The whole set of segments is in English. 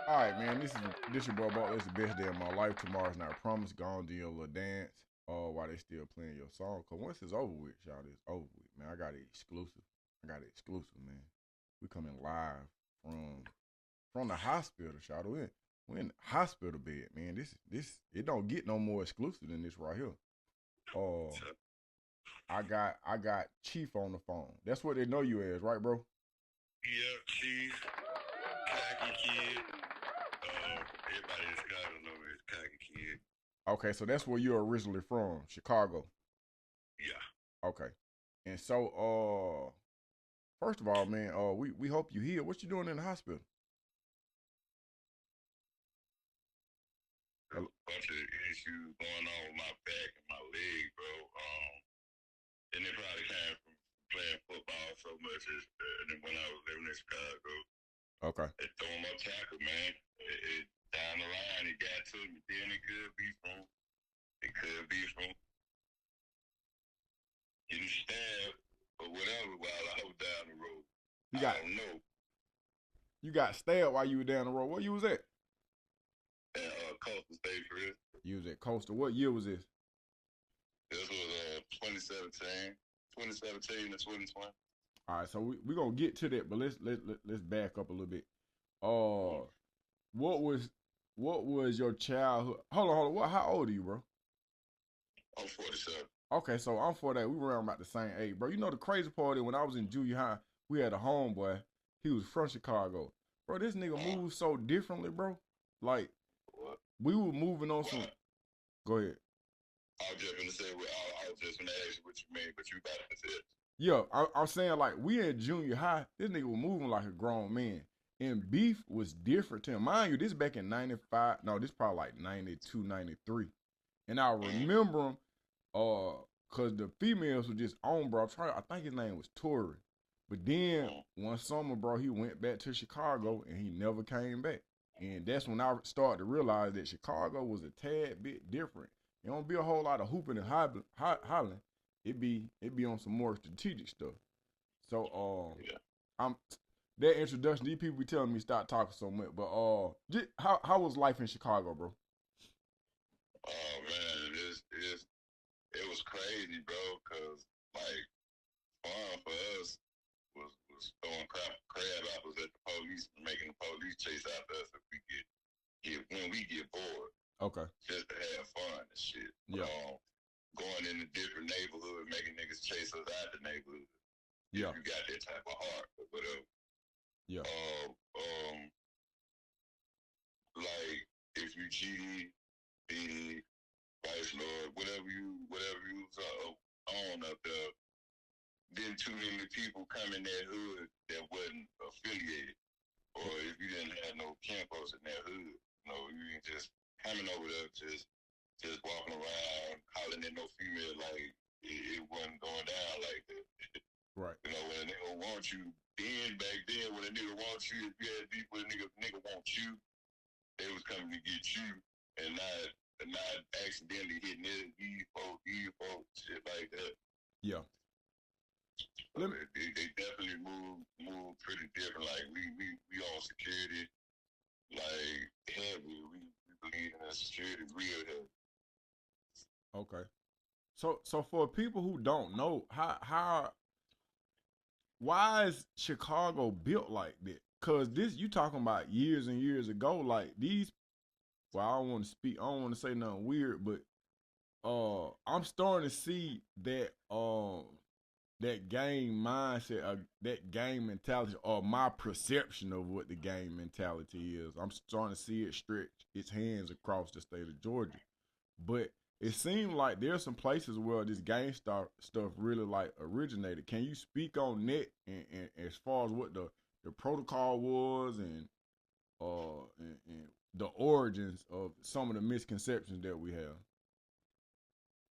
All right, man. This your boy Ball. It's the best day of my life. Tomorrow's not promised. Go on, do your little dance. While they still playing your song. Cause once it's over with, y'all, it's over with, man. I got it exclusive. Man. We coming live from the hospital, y'all. We in the hospital bed, man. This it don't get no more exclusive than this right here. Uh, I got Chief on the phone. That's what they know you as, right, bro? Yeah, Chief, Cocky Kid. Everybody in Chicago know me as Cocky Kid. Okay, so that's where you're originally from, Chicago. Yeah. Okay. And so first of all, man, we hope you heal. What you doing in the hospital? There's a bunch of issues going on with my back and my leg, bro. And it probably came from playing football so much and when I was living in Chicago. Okay. It throwing my tackle, man. Down the line, it got to me. Then it could be from getting stabbed or whatever while I was down the road. You I got don't know. you got stabbed while you were down the road. Where you was at? And Coastal State Prison. You was at Coastal. What year was this? This was 2017 to 2020. All right, so we gonna get to that, but let's back up a little bit. Uh, what was what was your childhood? Hold on. What? How old are you, bro? I'm 47. Okay, so I'm for that. We were around about the same age, bro. You know the crazy part is when I was in junior high, we had a homeboy. He was from Chicago, bro. This nigga moved so differently, bro. Like What? we were moving on some. What? Go ahead. I was just gonna say. I was just gonna ask you what you mean, but you about to say it. Yeah, I'm saying like we in junior high. This nigga was moving like a grown man, and beef was different to him. Mind you, this back in '95. No, this probably like '92, '93. And I remember him, cause the females were just on, bro. I think his name was Tory. But then one summer, bro, he went back to Chicago and he never came back. And that's when I started to realize that Chicago was a tad bit different. It don't be a whole lot of hooping and hollering. It be on some more strategic stuff. So Yeah. I'm that introduction. These people be telling me stop talking so much. But how was life in Chicago, bro? Oh man, it was crazy, bro. Cause like fun for us was throwing crab apples at the police, and making the police chase after us if we get when we get bored, Okay. just to have fun and shit. Yeah. Going in a different neighborhood, making niggas chase us out the neighborhood. Yeah. If you got that type of heart or whatever. Yeah. Like if you cheated, beat Vice Lord, whatever you was on up there, didn't too many people come in that hood that wasn't affiliated, or if you didn't have no campus in that hood, you can just coming over there, just walking around, hollering at no female like it wasn't going down like that. Right. When a nigga want you, then back then when a nigga wants you, if you had beef with a nigga want you, they was coming to get you and not accidentally hitting these folks, shit like that. Yeah. So they definitely move pretty different. Like we on security, like heavy. We believe in security real heavy. Okay. So for people who don't know, how why is Chicago built like that? Cause this you talking about years and years ago, like these. Well, I don't want to speak. I don't want to say nothing weird, but I'm starting to see that game mindset, that game mentality, or my perception of what the game mentality is. I'm starting to see it stretch its hands across the state of Georgia. But it seems like there's some places where this gang stuff really like originated. Can you speak on that and as far as what the protocol was and the origins of some of the misconceptions that we have?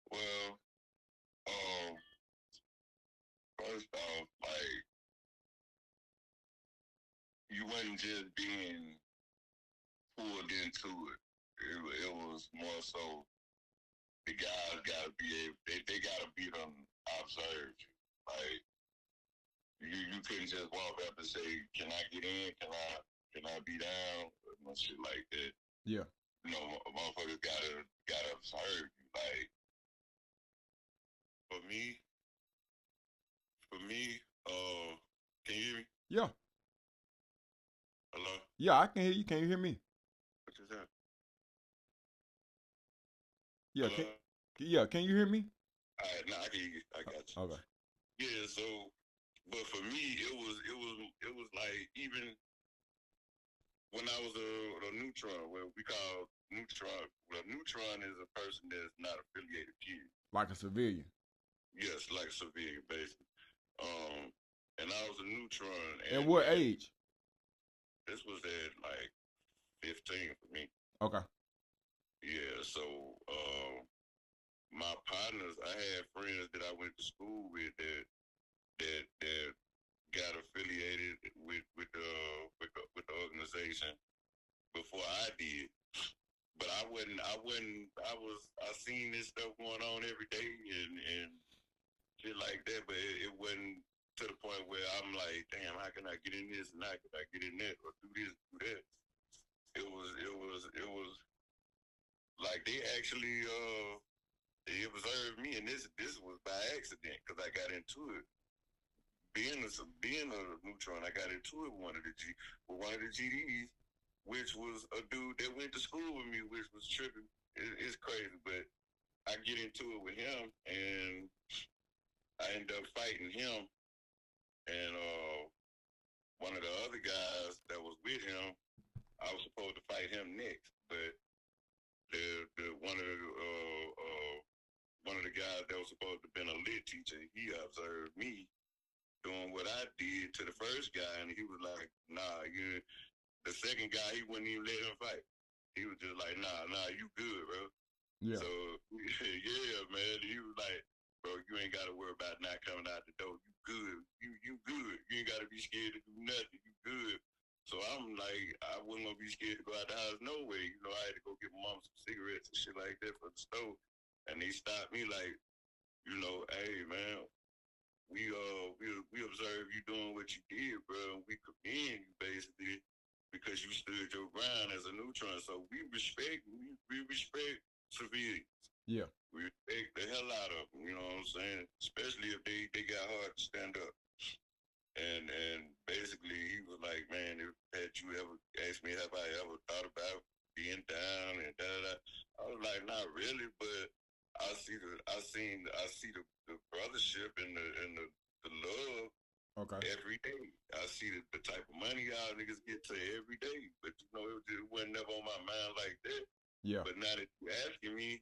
Well, um, first off, like you wasn't just being pulled into it. It was more so the guys gotta be able, they gotta be them observed. Like you couldn't just walk up and say, "Can I get in? can I be down? No shit like that. Yeah. You know, motherfuckers gotta serve you. Like for me, can you hear me? Yeah. Hello? Yeah, I can hear you. Can you hear me? What you say? Yeah, Hello? can you hear me? All right, now I can hear you. I got you. Okay. Yeah, so but for me it was like even when I was a neutron, what we call neutron. Well, neutron is a person that's not affiliated, period. Like a civilian. Yes, like civilian, basically. Um, and I was a neutron, At and what man, age? this was at like 15 for me. Okay. Yeah, so my partners, I had friends that I went to school with that got affiliated with the organization before I did. But I seen this stuff going on every day and shit like that, but it wasn't to the point where I'm like, damn, how can I get in this and how can I get in that or do this, do that? It was like they actually they observed me, and this was by accident because I got into it. Being a neutron, I got into it with one of the GDs, which was a dude that went to school with me, which was tripping. It's crazy, but I get into it with him, and I end up fighting him, and one of the other guys that was with him, I was supposed to fight him next, but the one of the guys that was supposed to have been a lit teacher, he observed me doing what I did to the first guy, and he was like, "Nah, you." The second guy, he wouldn't even let him fight. He was just like, "Nah, you good, bro." Yeah. So yeah, man, he was like, "Bro, you ain't got to worry about not coming out the door. You good. You good. You ain't got to be scared to do nothing. You good." So I'm like, I wasn't gonna be scared to go out the house no way. You know, I had to go get my mom some cigarettes and shit like that for the stove, and they stopped me like, you know, hey man, we observe you doing what you did, bro. And we commend you basically because you stood your ground as a neutron. So we respect civilians. Yeah. We respect the hell out of them. You know what I'm saying? Especially if they got hard to stand up. And basically he was like, man, if had you ever asked me have I ever thought about being down and da da da, I was like, not really, but I see the brothership and the love Okay. every day. I see the type of money y'all niggas get to every day. But you know, it wasn't never on my mind like that. Yeah. But now that you asking me,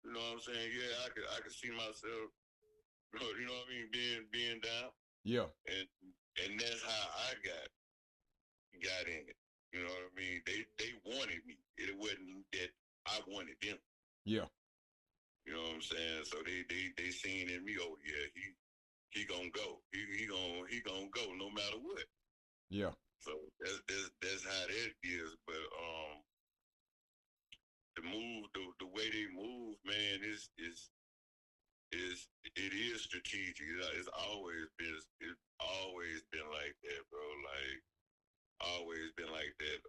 you know what I'm saying? Yeah, I could see myself, you know what I mean, being down. Yeah. And that's how I got in it. You know what I mean? They wanted me. It wasn't that I wanted them. Yeah. You know what I'm saying? So they seen in me, oh yeah, he gonna go. He gonna go no matter what. Yeah. So that's how that is. But the way they move, man, it is strategic. It's always been like that, bro. Like always been like that.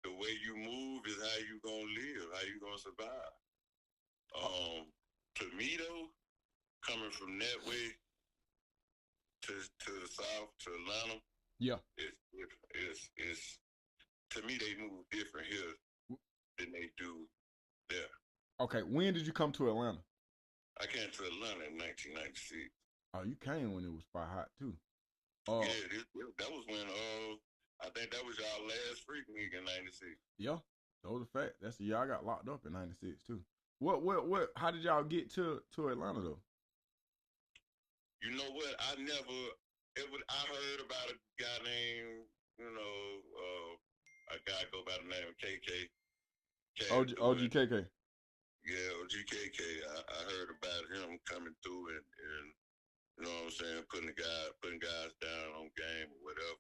The way you move is how you gonna live, how you gonna survive. To me though, coming from that way to the south to Atlanta, Yeah. it's to me they move different here than they do there. Okay. When did you come to Atlanta? I came to Atlanta in 1996. Oh, you came when it was fire hot too. Yeah, that was when I think that was y'all last freak week in '96. Yeah. Those are fact. That's the year I got locked up in '96 too. What? How did y'all get to Atlanta though? You know what? I heard about a guy named, a guy go by the name of KK. OGKK. Yeah, OGKK. I heard about him coming through and you know what I'm saying, putting guys down on game or whatever.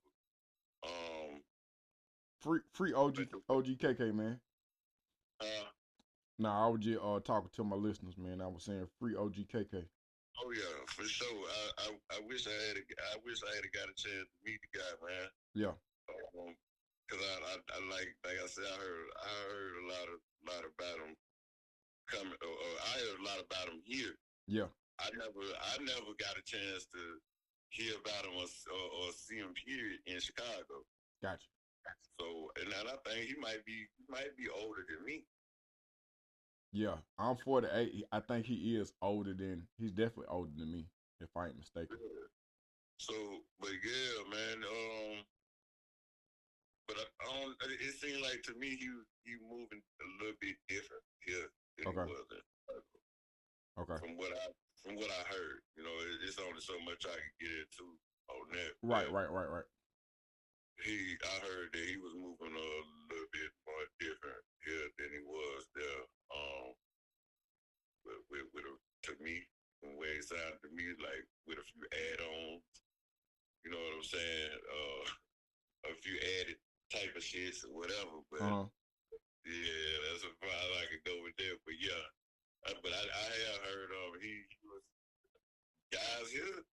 Free OGKK, man. Nah, I was just talking to my listeners, man. I was saying free OGKK. Oh yeah, for sure. I wish I had got a chance to meet the guy, man. Yeah. Cause I like I said, I heard a lot about him coming. I heard a lot about him here. Yeah. I never got a chance to hear about him or see him period in Chicago. Gotcha. So and I think he might be older than me. Yeah. I'm 48. I think he is older than. He's definitely older than me, if I ain't mistaken. Yeah. So, but yeah, man. But it seemed like to me he moving a little bit different here than he Okay. was in Chicago. Okay. From what I heard, it's only so much I can get into on that. Right. But Right. Right. Right. I heard that he was moving a little bit more different here than he was there. With to me, from the way it sounded to me, like with a few add-ons. You know what I'm saying? A few added type of shits or whatever. But yeah, that's as far as I could go with that. But yeah, but I have heard he was guys here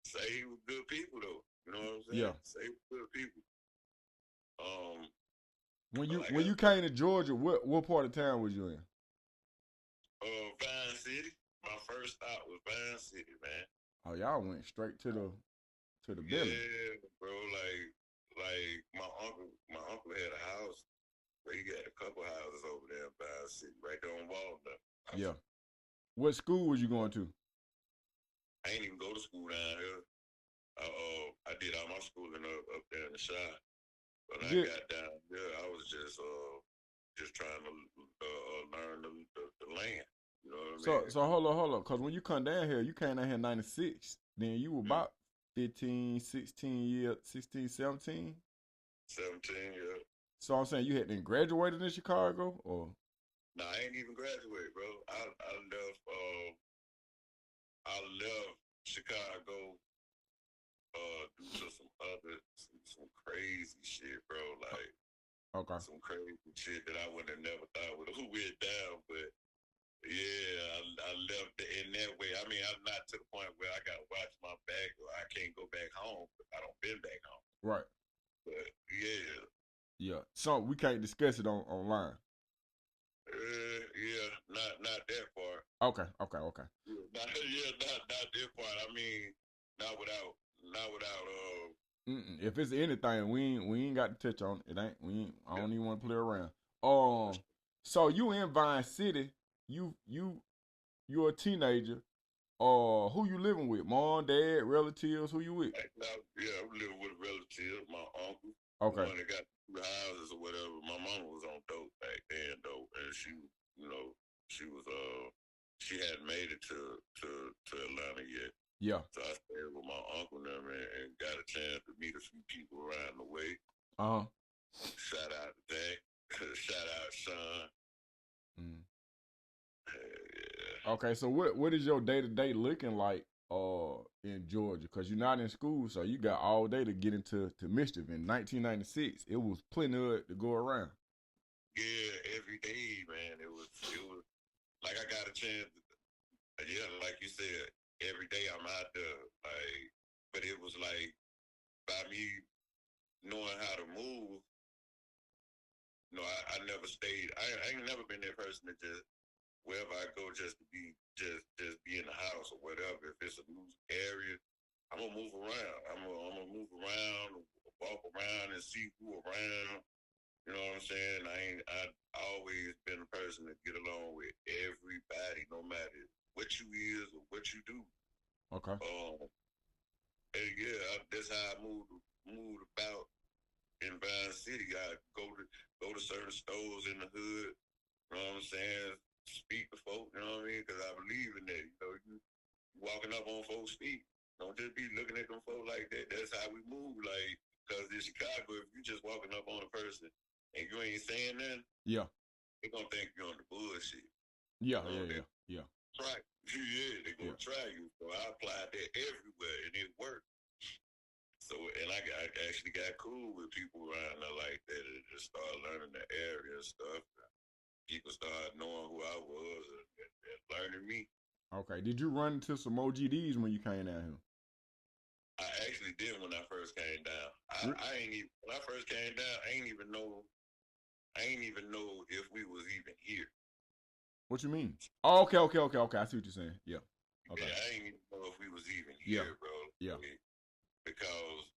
say he was good people though. You know what I'm saying? Yeah. Say he was good people. When you came to Georgia, what part of town was you in? Vine City. My first stop was Vine City, man. Oh, y'all went straight to the building. Yeah, bro. Like my uncle had a house. But he got a couple houses over there in Vine City, right there on Walnut. Yeah. What school was you going to? I ain't even go to school down here. I did all my schooling up there in the shop. When I got down there, I was just trying to learn the land. You know what I mean? So hold on. Because when you come down here, you came down here in 96. Then you were about 15, 16 years, 16, 17? 17, yeah. So I'm saying you had then graduated in Chicago, or? No, I ain't even graduated, bro. I left Chicago due to some crazy shit, bro. Like some crazy shit that I would have never thought would have went down. But yeah, I left it in that way. I mean, I'm not to the point where I gotta watch my back or I can't go back home because I don't been back home. Right. But yeah. Yeah. So we can't discuss it online. Yeah, not that part. Okay. Not that part. I mean, not without. If it's anything, we ain't got to touch on it. I don't even want to play around. So you in Vine City? You're a teenager. Who you living with? Mom, dad, relatives? Who you with? Yeah, I'm living with a relative, my uncle. Okay. The one that got 2 houses or whatever. My mama was on dope back then though, and she hadn't made it to Atlanta yet. Yeah. So I stayed with my uncle and them and got a chance to meet a few people around the way. Shout out to Dak. Shout out Sean. Yeah. Okay, so what is your day-to-day looking like in Georgia? Because you're not in school, so you got all day to get into mischief. In 1996, it was plenty of it to go around. Yeah, every day, man. It was like I got a chance. Like you said, every day I'm out there. Like, but it was like by me knowing how to move. I never stayed. I ain't never been that person that just wherever I go just to be in the house or whatever. If it's a new area, I'm gonna move around. I'm gonna move around, walk around, and see who around. You know what I'm saying? I've always been a person to get along with everybody, no matter what you is or what you do. Okay. And yeah, that's how I moved about in Vine City. I go to certain stores in the hood. You know what I'm saying? Speak to folk. You know what I mean? Because I believe in that. You walking up on folks' feet. Don't just be looking at them folk like that. That's how we move. Like, because in Chicago, if you just walking up on a person and you ain't saying nothing, yeah, they gonna think you're on the bullshit. Yeah. Try. Yeah, they gonna try you. So I applied that everywhere, and it worked. So, and I actually got cool with people around there like that, and just started learning the area and stuff. People started knowing who I was and learning me. Okay. Did you run into some OGDs when you came down here? I actually did when I first came down. Re- I ain't even when I first came down. I ain't even know if we was even here. What you mean? Oh, okay. I see what you're saying. Yeah. Okay. Yeah, I ain't even know if we was even Yeah. here, bro. Yeah. Because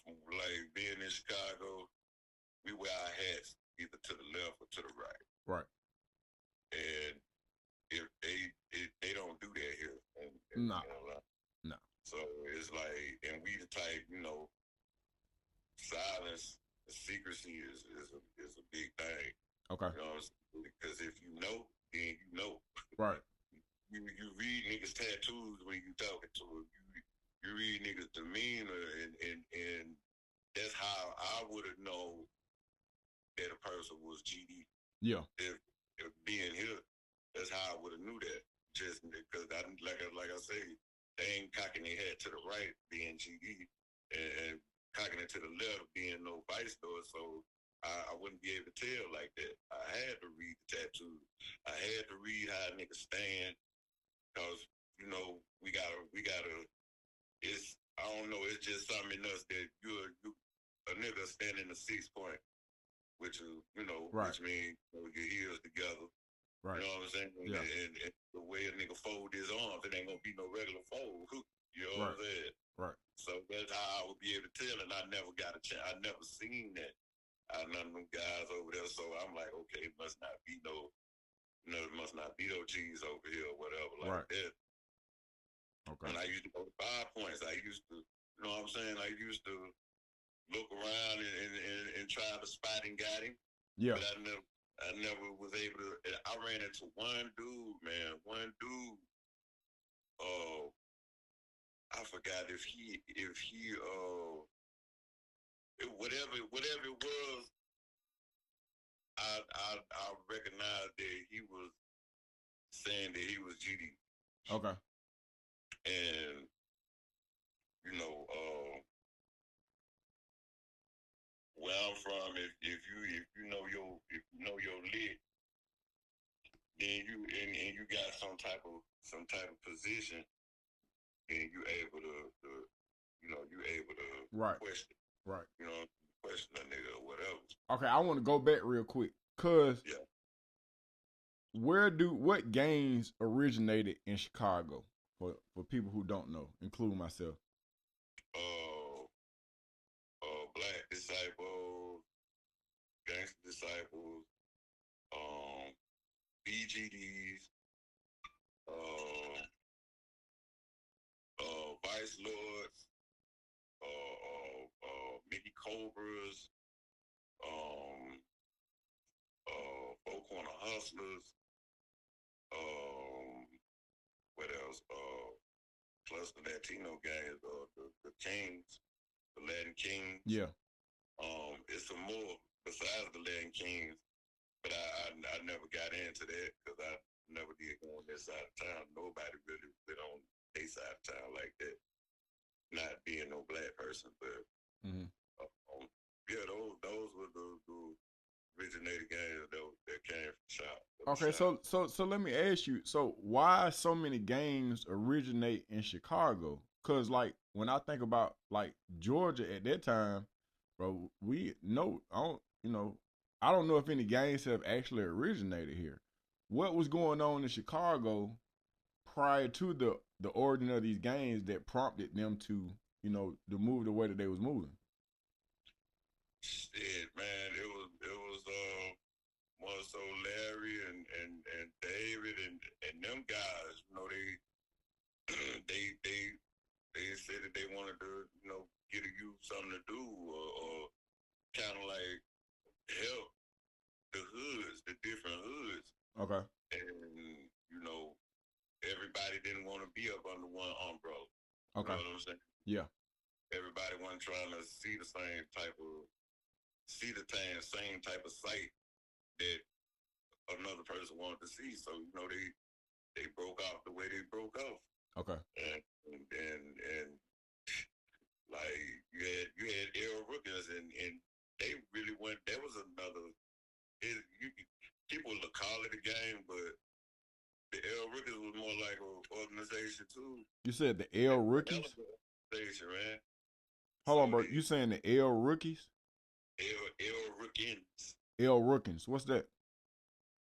like being in Chicago, we wear our hats either to the left or to the right. Right. And if they don't do that here. No. No. So it's like, and we the type, silence, secrecy is a big thing. Okay. You know, because if you know, then you know. Right. You read niggas' tattoos when you talking to them. You read niggas' demeanor, and that's how I would have known that a person was GD. Yeah. If being here, that's how I would have knew that. Just because like I say, they ain't cocking their head to the right being GD, and cocking it to the left being no vice lord. So I wouldn't be able to tell like that. I had to read the tattoos. I had to read how niggas stand, because we gotta. It's, I don't know. It's just something in us that you a nigga standing a 6 point, which is right. which means your heels together. Right. You know what I'm saying? Yeah. And the way a nigga fold his arms, it ain't gonna be no regular fold. You know what I'm saying? Right. So that's how I would be able to tell, and I never got a chance. I never seen that. None of them guys over there. So I'm like, okay, it must not be it must not be no G's over here or whatever like that. Okay. And I used to go to 5 points. I used to, you know what I'm saying? I used to look around and try to spot and got him. Yeah. But I never was able to. I ran into one dude, man. I forgot if he whatever it was. I recognized that he was saying that he was GD. Okay. And where I'm from, if you know your lit, then you got some type of position, then you able to question. Right. Question a nigga or whatever. Okay, I want to go back real quick, cause what gangs originated in Chicago for people who don't know, including myself? Black Disciples, Gangster Disciples, BGDs, Vice Lords, Mickey Cobras, Four Corner Hustlers, what else? Plus the Latino gangs, the Kings, the Latin Kings. Yeah. It's some more besides the Latin Kings, but I never got into that because I never did go on this side of town. Nobody really been on their side of town like that. Not being no black person, but yeah, those were the originated gangs that came from Shop. Okay, so let me ask you. So why so many gangs originate in Chicago? Cause like when I think about like Georgia at that time, bro, I don't know if any gangs have actually originated here. What was going on in Chicago prior to the origin of these gangs that prompted them to to move the way that they was moving? Shit, man, it was more so Larry and David and them guys. They said that they wanted to get a youth something to do or kind of like help the hoods, the different hoods. Okay. And everybody didn't want to be up under one umbrella. Okay. You know what I'm saying? Yeah. Everybody wasn't trying to see the same type of sight that another person wanted to see. So they broke off the way they broke off. Okay. And like you had Errol Rookers and they really went. That was another. People will call it a game, but the Errol You said the L rookies? Station, man. Hold So on, bro. You saying the L rookies? L Rookins. L Rookins. What's that?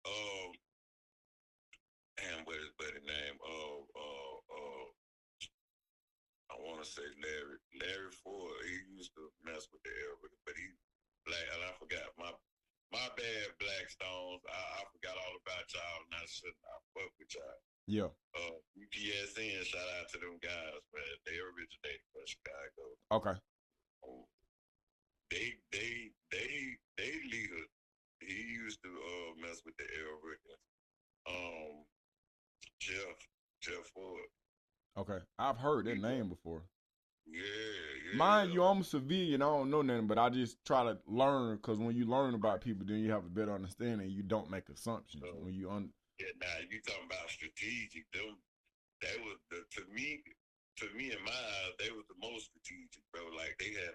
Um, damn, what is the name? I want to say Larry Ford. He used to mess with the L Rookins, but he black, and I forgot my bad, Blackstones. I forgot all about y'all, and I shouldn't. I fuck with y'all. Yeah. UPSN, shout out to them guys, man. They originated from Chicago. Okay. They leader. He used to mess with the L Rickens. Jeff Ford. Okay. I've heard that name before. Yeah. Mind you, I'm a civilian. I don't know nothing, but I just try to learn because when you learn about people, then you have a better understanding. You don't make assumptions when you Yeah, now you talking about strategic. They was to me in my eyes, they was the most strategic, bro. Like they had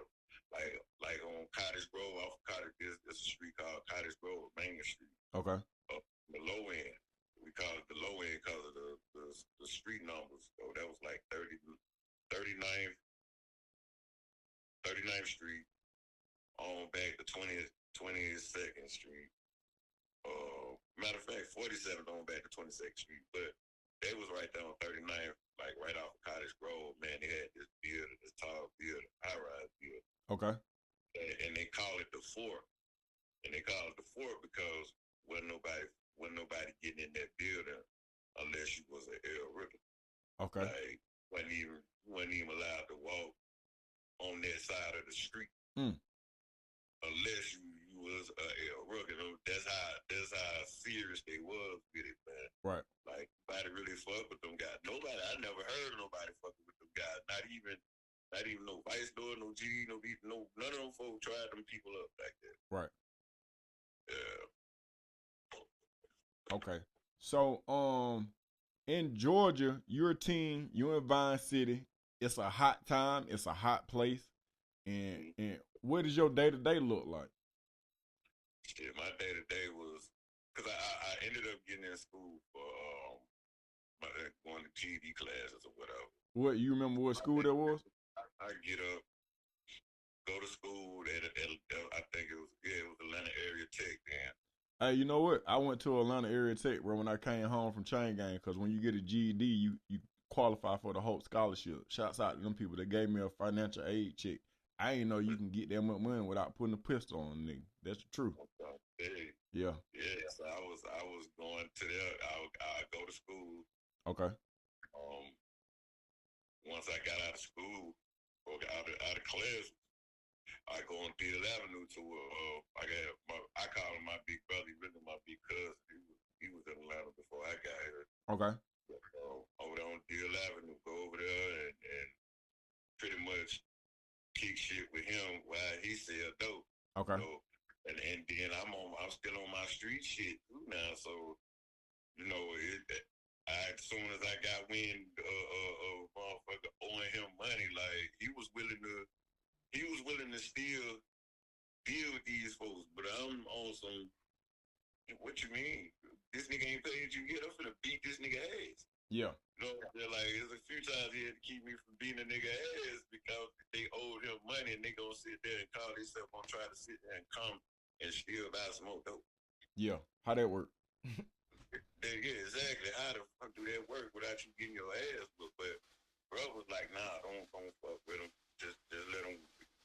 like on Cottage Grove, off of Cottage. There's a street called Cottage Grove, Main Street. Okay. The low end. We call it the low end because of the street numbers. So that was like 39th Street on back to 22nd Street. Matter of fact, 47th on back to 22nd Street. But they was right there on 39th, like right off of Cottage Grove. Man, they had this building, this tall building, high-rise building. Okay. And they call it the Fort. And they call it the Fort because wasn't nobody getting in that building unless you was an L Rookie. Okay. Like wasn't even allowed to walk on that side of the street unless you was a L Rookie. That's how serious they was with it, man. Right. Like nobody really fuck with them guys. Nobody. I never heard of nobody fucking with them guys. Not even no Vice Lord, no GD, no none of them folks tried them people up like that. Right. Yeah. Okay. So, in Georgia, your team, you're in Vine City. It's a hot time. It's a hot place. And what does your day-to-day look like? Shit, my day-to-day was, because I ended up getting in school for going to GED classes or whatever. What, you remember what school that was? I get up, go to school at I think it was Atlanta Area Tech then. Hey, you know what? I went to Atlanta Area Tech, bro, when I came home from chain gang, because when you get a GED, you qualify for the Hope Scholarship. Shouts out to them people that gave me a financial aid check. I ain't know you can get that much money without putting a pistol on a nigga. That's the truth. Hey. Yeah. Yeah, so I was going to there. I go to school. Okay. Once I got out of school, or out of class, I go on Beale Avenue to I call him my big brother. He really my big cousin. He was in Atlanta before I got here. Okay. Over there on Beale Avenue, go over there and pretty much kick shit with him while he sell dope. Okay. So, and then I'm still on my street shit too now. So, you know, as soon as I got wind of motherfucker owing him money, like he was willing to still deal with these folks, but I'm on some. What you mean? This nigga ain't paid you yet. I'm finna beat this nigga ass. Yeah. You know, like there's a few times he had to keep me from beating a nigga ass because they owed him money and they gonna sit there and call themselves gonna try to sit there and come and still buy some more dope. Yeah. How that work? Yeah, exactly. How the fuck do that work without you getting your ass whooped? But bro was like, nah, don't fuck with him. Just let him.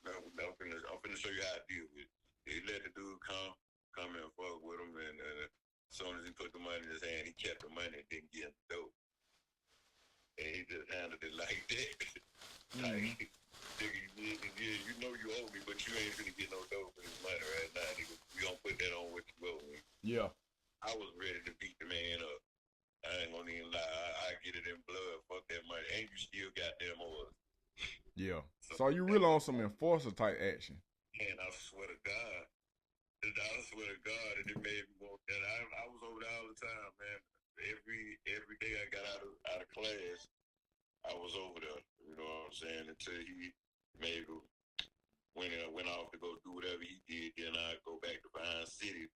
I'm finna show you how to deal with it. He let the dude come and fuck with him, and as soon as he put the money in his hand, he kept the money and didn't get him dope. And he just handled it like that. Like, nigga, you know you owe me, but you ain't finna get no dope for this money right now, nigga. We gonna put that on what you owe me. Yeah. I was ready to beat the man up. I ain't gonna even lie. I get it in blood. Fuck that money. And you still got them orders. Yeah. So you really on some enforcer type action. Man, I swear to God. And it made me want that. I was over there all the time, man. Every day I got out of class, I was over there. You know what I'm saying? Until he maybe went off to go do whatever he did, then I go back to Vine City.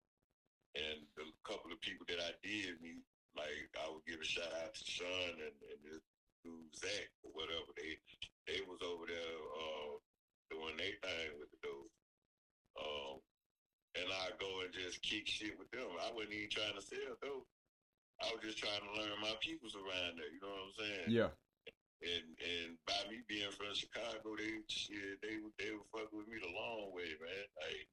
And the couple of people that I did meet, like I would give a shout out to Sean and dude Zach or whatever. They was over there doing their thing with the dude. And I go and just kick shit with them. I wasn't even trying to sell dope. I was just trying to learn my peoples around there. You know what I'm saying? Yeah. And by me being from Chicago, they would fuck with me the long way, man. Like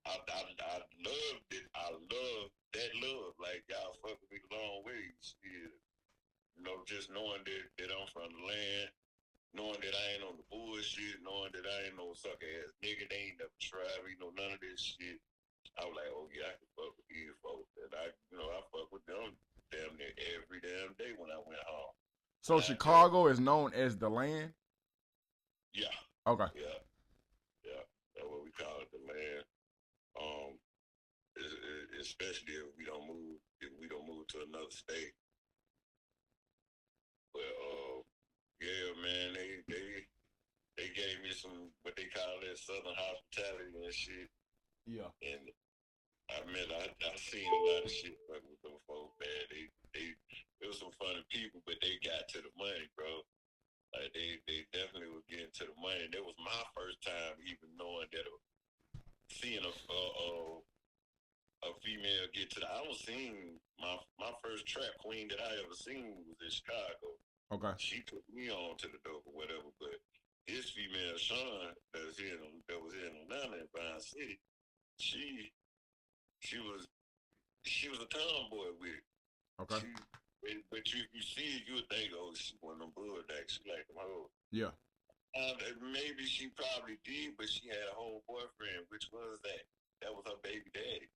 I loved it. I love that love. Like y'all fuck with me the long way. Shit. You know, just knowing that I'm from the land, knowing that I ain't on the bullshit, knowing that I ain't no sucker ass nigga, they ain't never tried me, none of this shit. I was like, oh yeah, I can fuck with these folks. And I fuck with them damn near every damn day when I went home. So Chicago is known as the land? Yeah. Okay. Yeah. That's what we call it, the land. Especially if we don't move to another state. But yeah, man, they gave me some what they call that Southern hospitality and shit. Yeah. And I seen a lot of shit fucking with them folks, man. It was some funny people, but they got to the money, bro. Like they definitely were getting to the money. And that was my first time even knowing that seeing a female get to the. I was seeing my first trap queen that I ever seen was in Chicago. Okay. She took me on to the dope or whatever, but his female Sean that was in Atlanta in Vine City, she was a tomboy with it. Okay. But you see it, you would think, oh, she one of them bulldogs. She like them hoes. Yeah. Maybe she probably did, but she had a whole boyfriend, which was that. That was her baby daddy.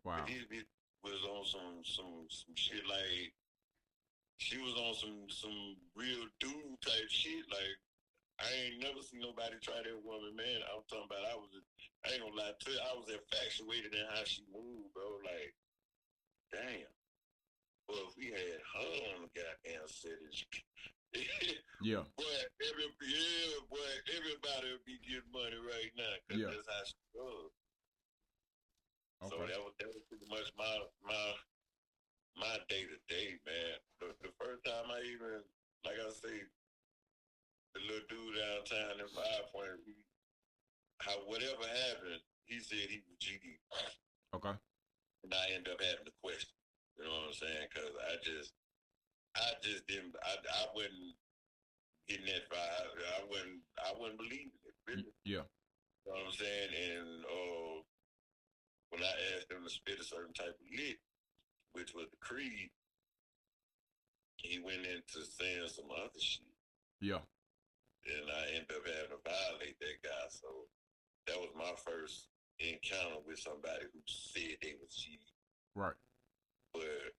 Wow. But he was on some shit like she was on some real dude type shit. Like I ain't never seen nobody try that woman, man. I'm talking about I ain't gonna lie to you, I was infatuated in how she moved, bro. Like, damn. Well, if we had her on the goddamn city, yeah. Boy, everybody would be getting money right now because that's how she was. Okay. So that was pretty much my day to day, man. The first time I even, like I say, the little dude downtown in 5 Point, whatever happened, he said he was GD. Okay. And I ended up having to question. You know what I'm saying? Because I just didn't. I wasn't getting that vibe. I wasn't believing it. Really. Yeah. You know what I'm saying? And when I asked him to spit a certain type of lick, which was the Creed, he went into saying some other shit. Yeah. And I ended up having to violate that guy. So that was my first encounter with somebody who said they was GD. Right. But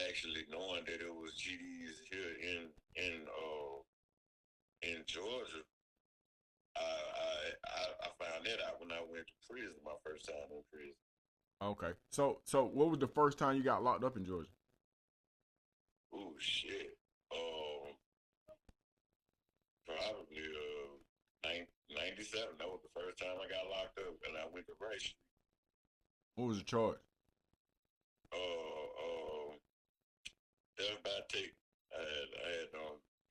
actually knowing that it was GDs here in Georgia, I found that out when I went to prison, my first time in prison. Okay. So what was the first time you got locked up in Georgia? Oh shit. Probably 97. That was the first time I got locked up, and I went to Rice Street. What was the charge? That was about take. I had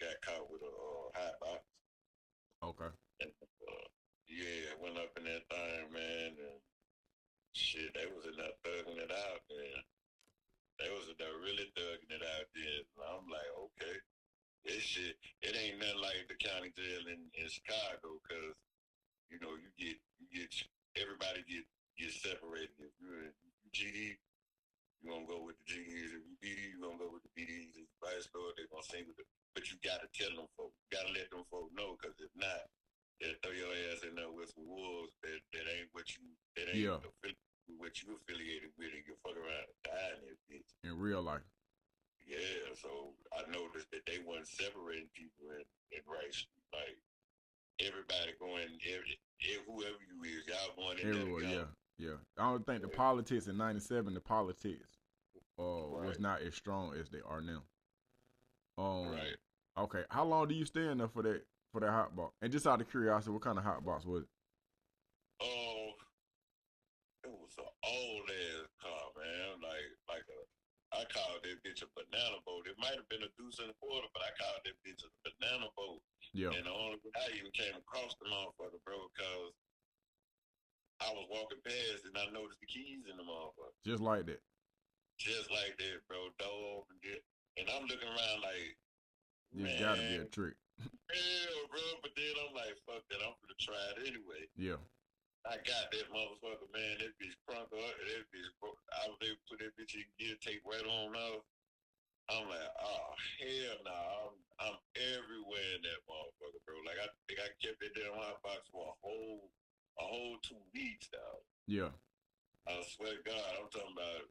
got caught with a hot box. Okay. And, yeah, went up in that thing, man, and shit, they was in there thugging it out, man. They was in there really thugging it out there. And I'm like, okay, this shit, it ain't nothing like the county jail in Chicago, because you know everybody get separated. If you're GD, you're gonna go with the GDs. If you BD, you're gonna go with the BDs. If vice lord, they're gonna sing with it. But you gotta tell them folks. You gotta let them folks know, because if not, they'll throw your ass in there with some wolves that ain't what you what you affiliated with, and you fuck around and die in this bitch. In real life. Yeah, so I noticed that they weren't separating people in Rice. Like everybody going, whoever you is, y'all going in everywhere. There yeah. I don't think the politics in '97, the politics right. was not as strong as they are now. Right. Okay. How long do you stay in there for that hot box? And just out of curiosity, what kind of hot box was it? It was an old ass car, man. Like I called that bitch a banana boat. It might have been a deuce and a quarter, but I called that bitch a banana boat. Yeah. And the only way I even came across the motherfucker, bro, because I was walking past and I noticed the keys in the motherfucker. Just like that. Just like that, bro. Door open, and I'm looking around like, This man, gotta be a trick. yeah, bro. But then I'm like, fuck that. I'm gonna try it anyway. Yeah. I got that motherfucker, man. That bitch crunk up. That bitch broke. I was able to put that bitch in gear, take right on off. I'm like, oh hell no, I'm everywhere in that motherfucker, bro. Like I think I kept that damn hot box for a whole 2 weeks, dog. Yeah. I swear to God, I'm talking about,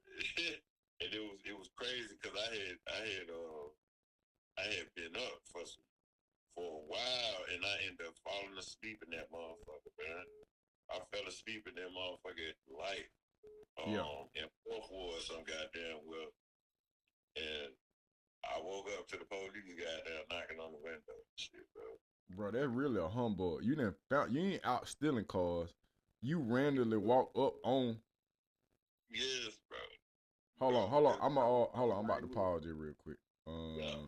and it was crazy because I had been up for a while, and I ended up falling asleep in that motherfucker, man. I fell asleep in that motherfucker at the light, in Fourth Ward, some goddamn well, and I woke up to the police goddamn knocking on the window and shit, bro. Bro, that's really a humbug. You ain't out stealing cars. You randomly walk up on. Yes, bro. Hold on. I'm about to pause it real quick. Yeah.